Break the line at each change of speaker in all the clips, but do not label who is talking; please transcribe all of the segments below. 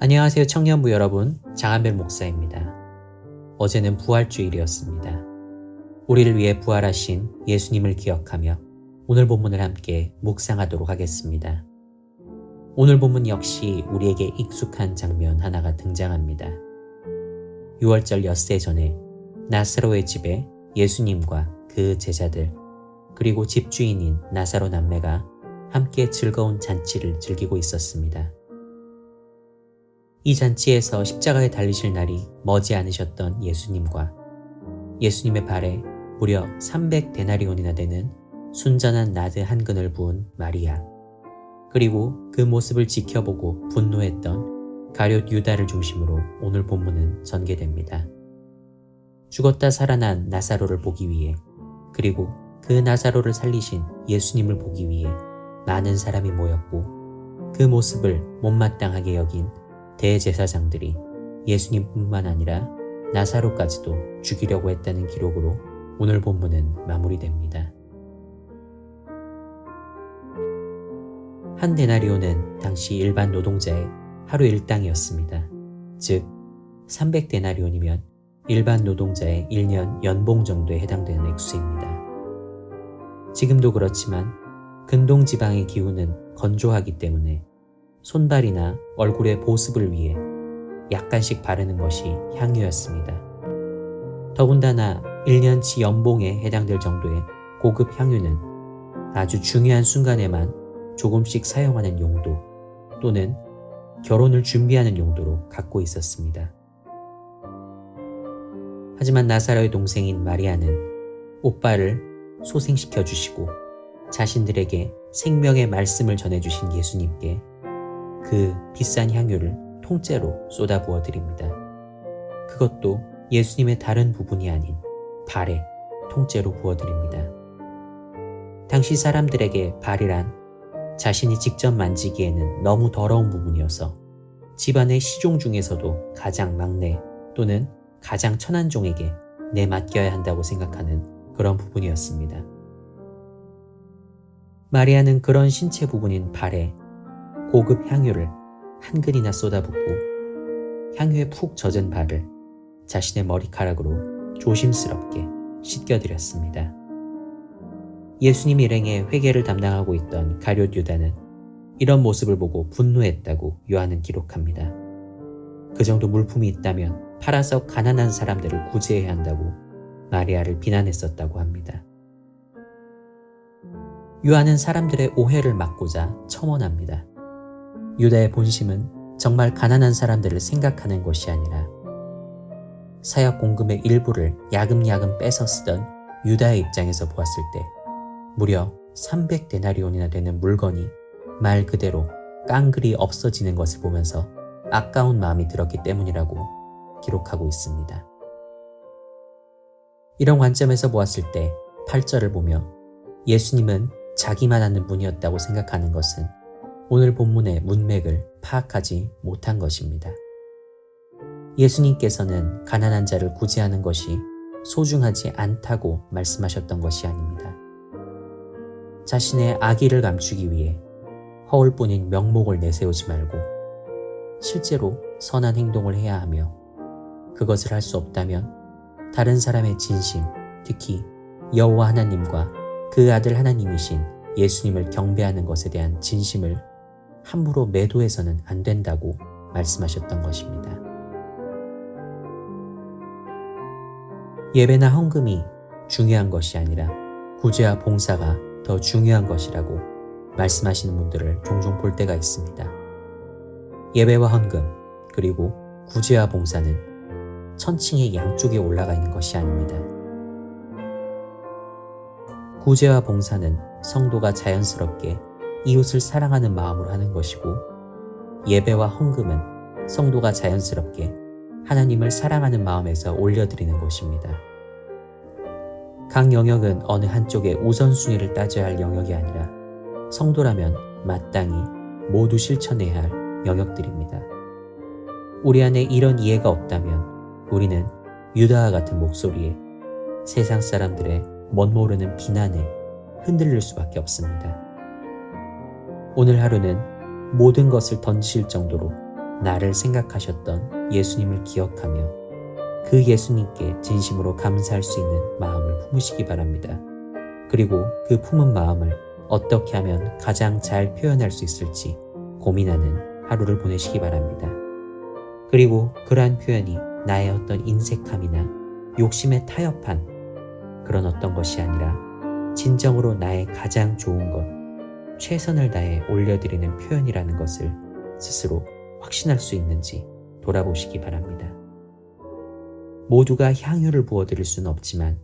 안녕하세요 청년부 여러분, 장한별 목사입니다. 어제는 부활주일이었습니다. 우리를 위해 부활하신 예수님을 기억하며 오늘 본문을 함께 묵상하도록 하겠습니다. 오늘 본문 역시 우리에게 익숙한 장면 하나가 등장합니다. 6월절 엿새 전에 나사로의 집에 예수님과 그 제자들 그리고 집주인인 나사로 남매가 함께 즐거운 잔치를 즐기고 있었습니다. 이 잔치에서 십자가에 달리실 날이 머지 않으셨던 예수님과 예수님의 발에 무려 300데나리온이나 되는 순전한 나드 한 근을 부은 마리아, 그리고 그 모습을 지켜보고 분노했던 가룟 유다를 중심으로 오늘 본문은 전개됩니다. 죽었다 살아난 나사로를 보기 위해, 그리고 그 나사로를 살리신 예수님을 보기 위해 많은 사람이 모였고, 그 모습을 못마땅하게 여긴 대제사장들이 예수님뿐만 아니라 나사로까지도 죽이려고 했다는 기록으로 오늘 본문은 마무리됩니다. 한 데나리온은 당시 일반 노동자의 하루 일당이었습니다. 즉 300데나리온이면 일반 노동자의 1년 연봉 정도에 해당되는 액수입니다. 지금도 그렇지만 근동 지방의 기후는 건조하기 때문에 손발이나 얼굴의 보습을 위해 약간씩 바르는 것이 향유였습니다. 더군다나 1년치 연봉에 해당될 정도의 고급 향유는 아주 중요한 순간에만 조금씩 사용하는 용도 또는 결혼을 준비하는 용도로 갖고 있었습니다. 하지만 나사로의 동생인 마리아는 오빠를 소생시켜 주시고 자신들에게 생명의 말씀을 전해주신 예수님께 그 비싼 향유를 통째로 쏟아부어 드립니다. 그것도 예수님의 다른 부분이 아닌 발에 통째로 부어 드립니다. 당시 사람들에게 발이란 자신이 직접 만지기에는 너무 더러운 부분이어서 집안의 시종 중에서도 가장 막내 또는 가장 천한 종에게 내맡겨야 한다고 생각하는 그런 부분이었습니다. 마리아는 그런 신체 부분인 발에 고급 향유를 한 근이나 쏟아붓고 향유에 푹 젖은 발을 자신의 머리카락으로 조심스럽게 씻겨드렸습니다. 예수님 일행의 회개를 담당하고 있던 가룟 유다는 이런 모습을 보고 분노했다고 요한은 기록합니다. 그 정도 물품이 있다면 팔아서 가난한 사람들을 구제해야 한다고 마리아를 비난했었다고 합니다. 요한은 사람들의 오해를 막고자 첨언합니다. 유다의 본심은 정말 가난한 사람들을 생각하는 것이 아니라 사역 공금의 일부를 야금야금 뺏어 쓰던 유다의 입장에서 보았을 때 무려 300데나리온이나 되는 물건이 말 그대로 깡그리 없어지는 것을 보면서 아까운 마음이 들었기 때문이라고 기록하고 있습니다. 이런 관점에서 보았을 때 8절을 보며 예수님은 자기만 아는 분이었다고 생각하는 것은 오늘 본문의 문맥을 파악하지 못한 것입니다. 예수님께서는 가난한 자를 구제하는 것이 소중하지 않다고 말씀하셨던 것이 아닙니다. 자신의 악의를 감추기 위해 허울뿐인 명목을 내세우지 말고 실제로 선한 행동을 해야 하며 그것을 할 수 없다면 다른 사람의 진심, 특히 여호와 하나님과 그 아들 하나님이신 예수님을 경배하는 것에 대한 진심을 함부로 매도해서는 안 된다고 말씀하셨던 것입니다. 예배나 헌금이 중요한 것이 아니라 구제와 봉사가 더 중요한 것이라고 말씀하시는 분들을 종종 볼 때가 있습니다. 예배와 헌금 그리고 구제와 봉사는 천칭의 양쪽에 올라가 있는 것이 아닙니다. 구제와 봉사는 성도가 자연스럽게 이웃을 사랑하는 마음으로 하는 것이고 예배와 헌금은 성도가 자연스럽게 하나님을 사랑하는 마음에서 올려드리는 것입니다. 각 영역은 어느 한쪽의 우선순위를 따져야 할 영역이 아니라 성도라면 마땅히 모두 실천해야 할 영역들입니다. 우리 안에 이런 이해가 없다면 우리는 유다와 같은 목소리에 세상 사람들의 멋모르는 비난에 흔들릴 수밖에 없습니다. 오늘 하루는 모든 것을 던지실 정도로 나를 생각하셨던 예수님을 기억하며 그 예수님께 진심으로 감사할 수 있는 마음을 품으시기 바랍니다. 그리고 그 품은 마음을 어떻게 하면 가장 잘 표현할 수 있을지 고민하는 하루를 보내시기 바랍니다. 그리고 그러한 표현이 나의 어떤 인색함이나 욕심에 타협한 그런 어떤 것이 아니라 진정으로 나의 가장 좋은 것, 최선을 다해 올려드리는 표현이라는 것을 스스로 확신할 수 있는지 돌아보시기 바랍니다. 모두가 향유를 부어드릴 수는 없지만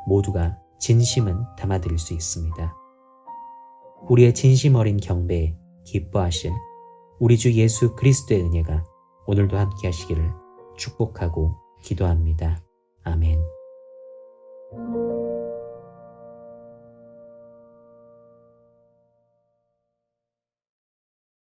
모두가 진심은 담아드릴 수 있습니다. 우리의 진심 어린 경배에 기뻐하실 우리 주 예수 그리스도의 은혜가 오늘도 함께 하시기를 축복하고 기도합니다. 아멘.